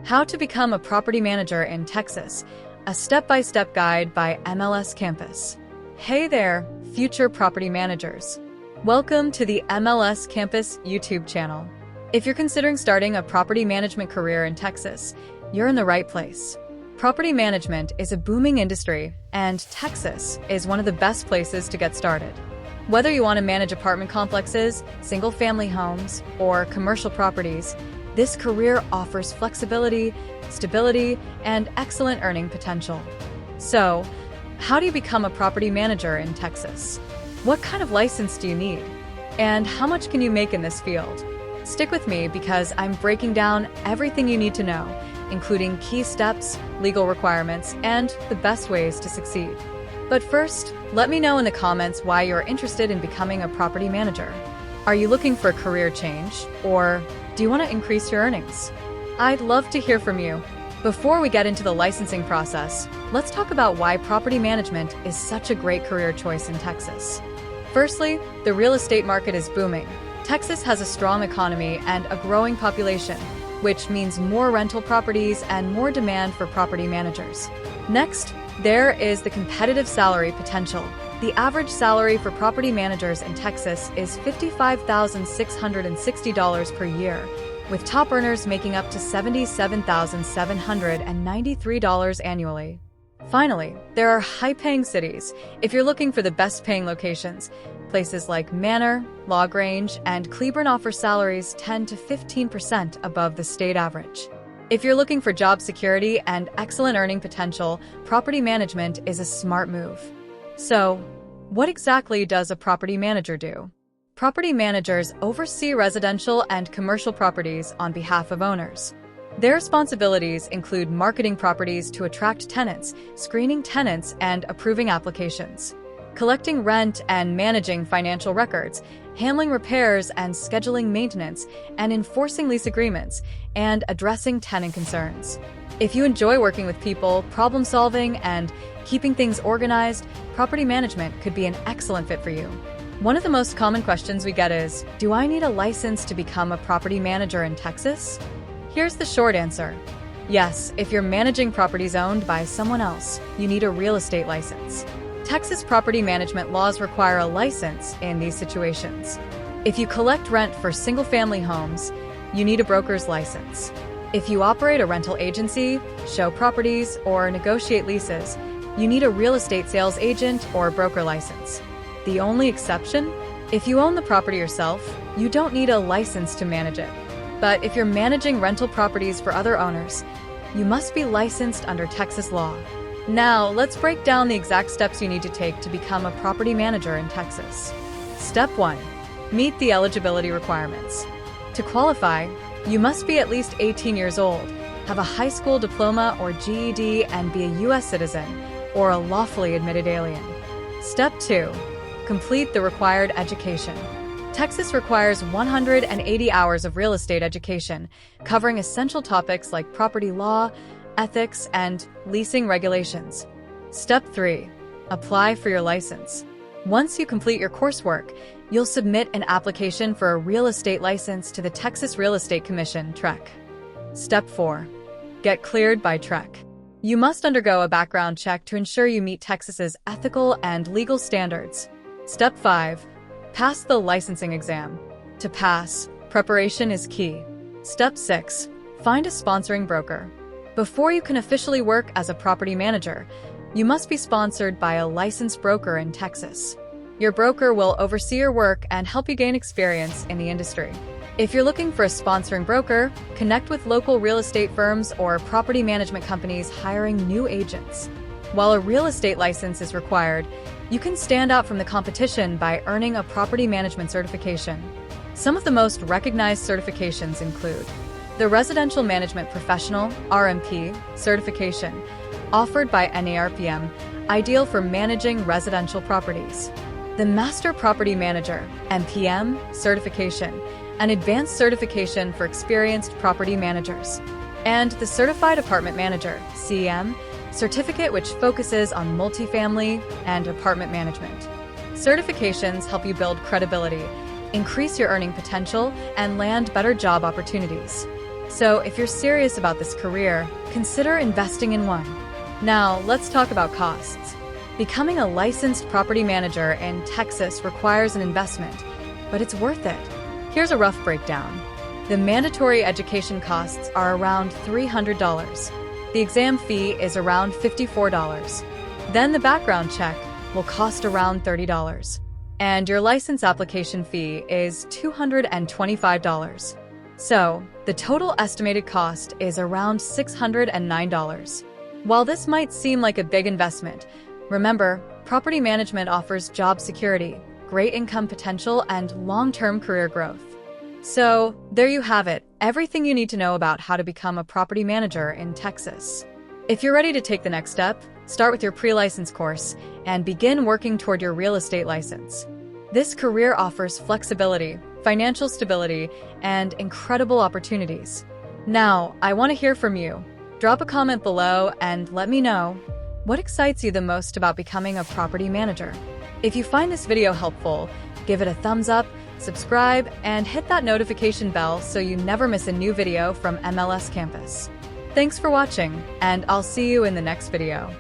How to Become a Property Manager in Texas, a step-by-step guide by MLS Campus. Hey there, future property managers. Welcome to the MLS Campus YouTube channel. If you're considering starting a property management career in Texas, you're in the right place. Property management is a booming industry, and Texas is one of the best places to get started. Whether you want to manage apartment complexes, single-family homes, or commercial properties, this career offers flexibility, stability, and excellent earning potential. So, how do you become a property manager in Texas? What kind of license do you need? And how much can you make in this field? Stick with me because I'm breaking down everything you need to know, including key steps, legal requirements, and the best ways to succeed. But first, let me know in the comments why you're interested in becoming a property manager. Are you looking for a career change, or do you want to increase your earnings? I'd love to hear from you. Before we get into the licensing process, let's talk about why property management is such a great career choice in Texas. Firstly, the real estate market is booming. Texas has a strong economy and a growing population, which means more rental properties and more demand for property managers. Next, there is the competitive salary potential. The average salary for property managers in Texas is $55,660 per year, with top earners making up to $77,793 annually. Finally, there are high-paying cities. If you're looking for the best-paying locations, places like Manor, LaGrange, and Cleburne offer salaries 10 to 15% above the state average. If you're looking for job security and excellent earning potential, property management is a smart move. So, what exactly does a property manager do? Property managers oversee residential and commercial properties on behalf of owners. Their responsibilities include marketing properties to attract tenants, screening tenants, and approving applications, collecting rent and managing financial records, handling repairs and scheduling maintenance, and enforcing lease agreements, and addressing tenant concerns. If you enjoy working with people, problem-solving, and keeping things organized, property management could be an excellent fit for you. One of the most common questions we get is, do I need a license to become a property manager in Texas? Here's the short answer. Yes, if you're managing properties owned by someone else, you need a real estate license. Texas property management laws require a license in these situations. If you collect rent for single-family homes, you need a broker's license. If you operate a rental agency, show properties, or negotiate leases, you need a real estate sales agent or broker license. The only exception? If you own the property yourself, you don't need a license to manage it. But if you're managing rental properties for other owners, you must be licensed under Texas law. Now, let's break down the exact steps you need to take to become a property manager in Texas. Step 1. Meet the eligibility requirements. To qualify, you must be at least 18 years old, have a high school diploma or GED, and be a U.S. citizen or a lawfully admitted alien. Step 2. Complete the required education. Texas requires 180 hours of real estate education, covering essential topics like property law, ethics, and leasing regulations. Step 3. Apply for your license. Once you complete your coursework, you'll submit an application for a real estate license to the Texas Real Estate Commission, TREC. Step 4. Get cleared by TREC. You must undergo a background check to ensure you meet Texas's ethical and legal standards. Step 5. Pass the licensing exam. To pass, preparation is key. Step 6. Find a sponsoring broker. Before you can officially work as a property manager, you must be sponsored by a licensed broker in Texas. Your broker will oversee your work and help you gain experience in the industry. If you're looking for a sponsoring broker, connect with local real estate firms or property management companies hiring new agents. While a real estate license is required, you can stand out from the competition by earning a property management certification. Some of the most recognized certifications include the Residential Management Professional (RMP) certification, offered by NARPM, ideal for managing residential properties. The Master Property Manager (MPM) certification, an advanced certification for experienced property managers. And the Certified Apartment Manager (CM) certificate, which focuses on multifamily and apartment management. Certifications help you build credibility, increase your earning potential, and land better job opportunities. So if you're serious about this career, consider investing in one. Now, let's talk about costs. Becoming a licensed property manager in Texas requires an investment, but it's worth it. Here's a rough breakdown. The mandatory education costs are around $300. The exam fee is around $54. Then the background check will cost around $30. And your license application fee is $225. So, the total estimated cost is around $609. While this might seem like a big investment, remember, property management offers job security, great income potential, and long-term career growth. So, there you have it, everything you need to know about how to become a property manager in Texas. If you're ready to take the next step, start with your pre-license course and begin working toward your real estate license. This career offers flexibility, financial stability, and incredible opportunities. Now, I want to hear from you. Drop a comment below and let me know what excites you the most about becoming a property manager. If you find this video helpful, give it a thumbs up, subscribe, and hit that notification bell so you never miss a new video from MLS Campus. Thanks for watching, and I'll see you in the next video.